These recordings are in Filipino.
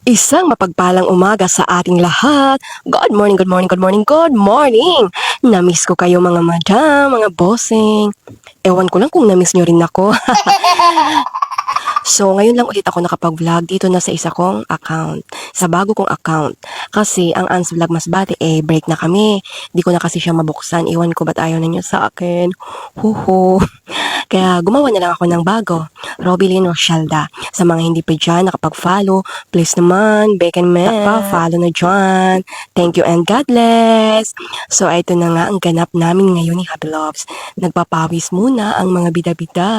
Isang mapagpalang umaga sa ating lahat. Good morning, good morning, good morning, good morning! Namiss ko kayo mga madam, mga bossing. Ewan ko lang kung namiss nyo rin ako. So, ngayon lang ulit ako nakapag-vlog dito na sa isa kong account. Sa bago kong account. Kasi ang Ans Vlog Masbate, break na kami. Di ko na kasi siya mabuksan. Iwan ko ba't ayaw na niyo sa akin. Huhu. Kaya gumawa na lang ako ng bago. Robilyn Rochelda. Sa mga hindi pa dyan nakapag-follow, please naman, Beck and Matt, follow na dyan. Thank you and God bless. So, ito na nga ang ganap namin ngayon ni Happy Loves. Nagpapawis muna ang mga bida-bida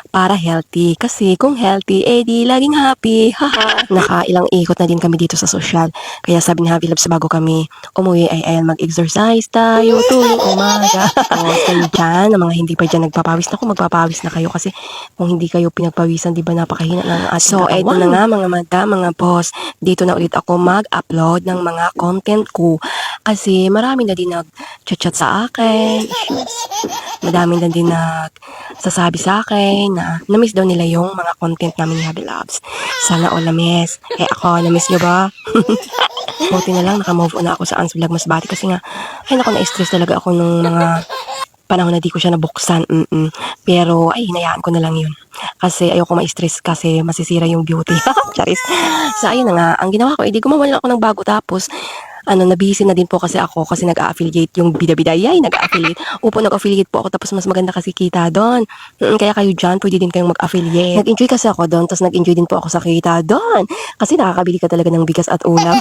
para healthy. Kasi kung healthy, di laging happy. Haha. Nakailang ikot na din kami dito sa social. Kaya sabi ni Happy Loves bago kami umuwi ay mag-exercise tayo tuwing umaga. O, kayo dyan, ang mga hindi pa dyan nagpapawis na magpapawis na kayo kasi kung hindi kayo pinagpawisan, di ba napakahina ng ating So, eto na nga mga madam, mga boss, dito na ulit ako mag-upload ng mga content ko kasi marami na din nag-chat sa akin. Madami na din nagsasabi sa akin na na-miss daw nila yung mga content namin ni Happy Loves. Sana all na-miss. Ako, na-miss nyo ba? Buti na lang, naka-move on na ako sa Ans Vlog Masbate kasi nga, ay naku, na-stress talaga ako nung mga panahon na di ko siya nabuksan. Pero, hinayaan ko na lang yun. Kasi ayoko ma-stress kasi masisira yung beauty. Charis. So, ayun na nga. Ang ginawa ko, gumawa lang ako ng bago tapos, nabisi na din po kasi ako kasi nag-affiliate yung bida-bida. Nag-affiliate. Nag-affiliate po ako tapos mas maganda kasi kita doon. Kaya kayo dyan, pwede din kayong mag-affiliate. Nag-enjoy kasi ako doon, tapos nag-enjoy din po ako sa kita doon. Kasi nakakabili ka talaga ng bigas at ulam.